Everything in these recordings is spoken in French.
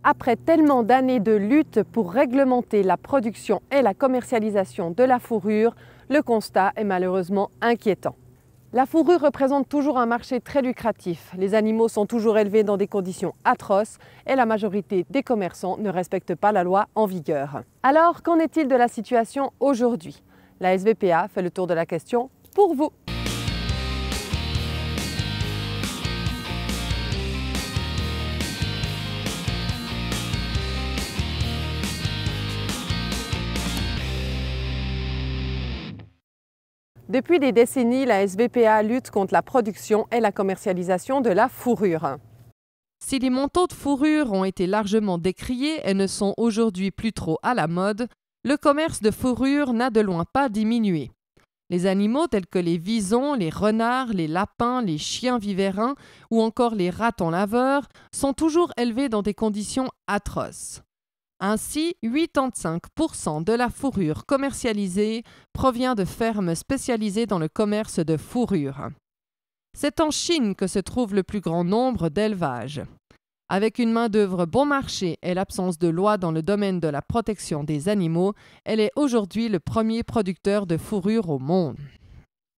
Après tellement d'années de lutte pour réglementer la production et la commercialisation de la fourrure, le constat est malheureusement inquiétant. La fourrure représente toujours un marché très lucratif. Les animaux sont toujours élevés dans des conditions atroces et la majorité des commerçants ne respectent pas la loi en vigueur. Alors, qu'en est-il de la situation aujourd'hui? La SVPA fait le tour de la question pour vous. Depuis des décennies, la SVPA lutte contre la production et la commercialisation de la fourrure. Si les manteaux de fourrure ont été largement décriés et ne sont aujourd'hui plus trop à la mode, le commerce de fourrure n'a de loin pas diminué. Les animaux tels que les visons, les renards, les lapins, les chiens vivérins ou encore les ratons laveurs sont toujours élevés dans des conditions atroces. Ainsi, 85% de la fourrure commercialisée provient de fermes spécialisées dans le commerce de fourrure. C'est en Chine que se trouve le plus grand nombre d'élevages. Avec une main-d'œuvre bon marché et l'absence de loi dans le domaine de la protection des animaux, elle est aujourd'hui le premier producteur de fourrure au monde.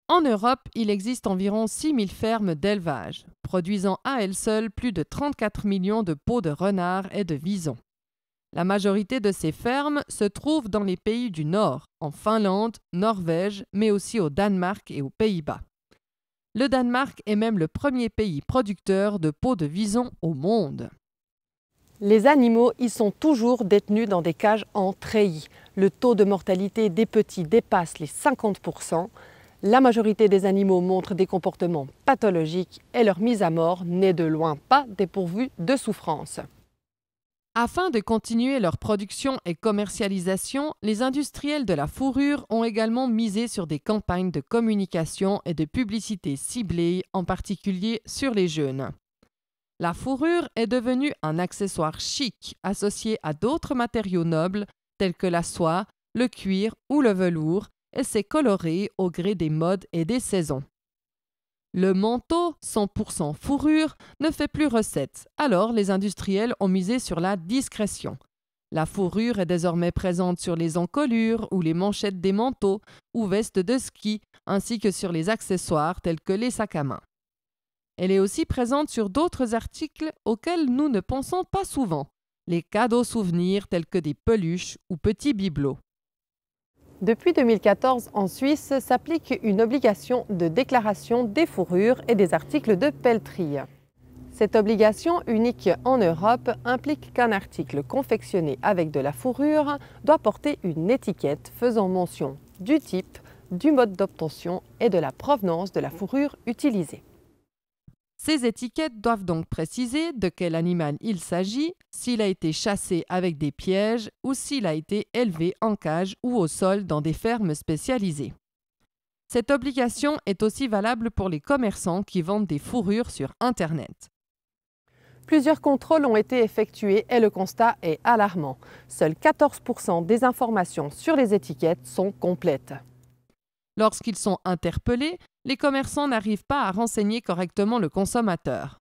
En Europe, il existe environ 6000 fermes d'élevage, produisant à elles seules plus de 34 millions de peaux de renard et de visons. La majorité de ces fermes se trouvent dans les pays du Nord, en Finlande, Norvège, mais aussi au Danemark et aux Pays-Bas. Le Danemark est même le premier pays producteur de peaux de vison au monde. Les animaux y sont toujours détenus dans des cages en treillis. Le taux de mortalité des petits dépasse les 50%. La majorité des animaux montrent des comportements pathologiques et leur mise à mort n'est de loin pas dépourvue de souffrance. Afin de continuer leur production et commercialisation, les industriels de la fourrure ont également misé sur des campagnes de communication et de publicité ciblées, en particulier sur les jeunes. La fourrure est devenue un accessoire chic associé à d'autres matériaux nobles tels que la soie, le cuir ou le velours et s'est coloré au gré des modes et des saisons. Le manteau 100% fourrure ne fait plus recette, alors les industriels ont misé sur la discrétion. La fourrure est désormais présente sur les encolures ou les manchettes des manteaux ou vestes de ski, ainsi que sur les accessoires tels que les sacs à main. Elle est aussi présente sur d'autres articles auxquels nous ne pensons pas souvent, les cadeaux souvenirs tels que des peluches ou petits bibelots. Depuis 2014, en Suisse, s'applique une obligation de déclaration des fourrures et des articles de pelleterie. Cette obligation, unique en Europe, implique qu'un article confectionné avec de la fourrure doit porter une étiquette faisant mention du type, du mode d'obtention et de la provenance de la fourrure utilisée. Ces étiquettes doivent donc préciser de quel animal il s'agit, s'il a été chassé avec des pièges ou s'il a été élevé en cage ou au sol dans des fermes spécialisées. Cette obligation est aussi valable pour les commerçants qui vendent des fourrures sur Internet. Plusieurs contrôles ont été effectués et le constat est alarmant. Seuls 14% des informations sur les étiquettes sont complètes. Lorsqu'ils sont interpellés, les commerçants n'arrivent pas à renseigner correctement le consommateur.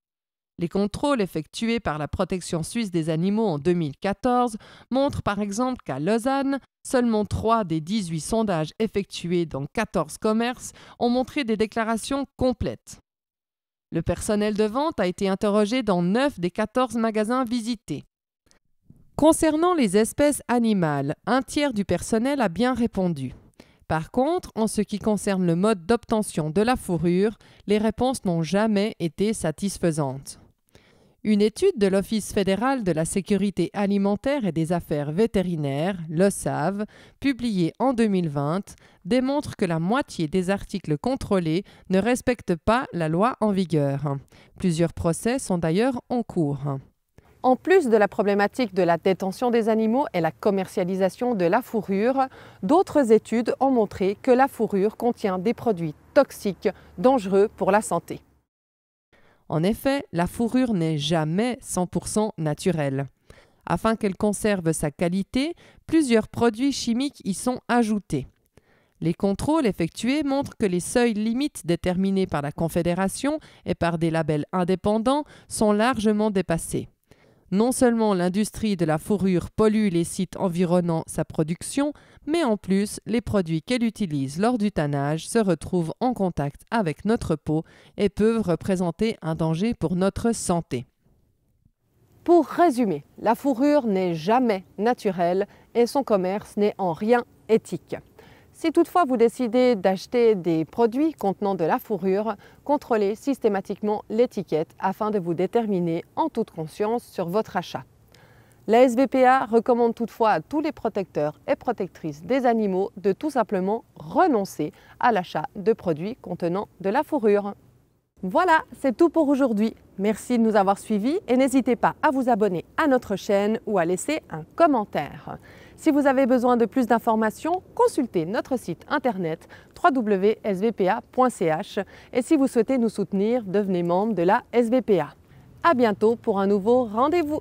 Les contrôles effectués par la protection suisse des animaux en 2014 montrent par exemple qu'à Lausanne, seulement 3 des 18 sondages effectués dans 14 commerces ont montré des déclarations complètes. Le personnel de vente a été interrogé dans 9 des 14 magasins visités. Concernant les espèces animales, un tiers du personnel a bien répondu. Par contre, en ce qui concerne le mode d'obtention de la fourrure, les réponses n'ont jamais été satisfaisantes. Une étude de l'Office fédéral de la sécurité alimentaire et des affaires vétérinaires, l'OSAV, publiée en 2020, démontre que la moitié des articles contrôlés ne respectent pas la loi en vigueur. Plusieurs procès sont d'ailleurs en cours. En plus de la problématique de la détention des animaux et la commercialisation de la fourrure, d'autres études ont montré que la fourrure contient des produits toxiques dangereux pour la santé. En effet, la fourrure n'est jamais 100% naturelle. Afin qu'elle conserve sa qualité, plusieurs produits chimiques y sont ajoutés. Les contrôles effectués montrent que les seuils limites déterminés par la Confédération et par des labels indépendants sont largement dépassés. Non seulement l'industrie de la fourrure pollue les sites environnant sa production, mais en plus, les produits qu'elle utilise lors du tannage se retrouvent en contact avec notre peau et peuvent représenter un danger pour notre santé. Pour résumer, la fourrure n'est jamais naturelle et son commerce n'est en rien éthique. Si toutefois vous décidez d'acheter des produits contenant de la fourrure, contrôlez systématiquement l'étiquette afin de vous déterminer en toute conscience sur votre achat. La SVPA recommande toutefois à tous les protecteurs et protectrices des animaux de tout simplement renoncer à l'achat de produits contenant de la fourrure. Voilà, c'est tout pour aujourd'hui. Merci de nous avoir suivis et n'hésitez pas à vous abonner à notre chaîne ou à laisser un commentaire. Si vous avez besoin de plus d'informations, consultez notre site internet www.svpa.ch et si vous souhaitez nous soutenir, devenez membre de la SVPA. À bientôt pour un nouveau rendez-vous.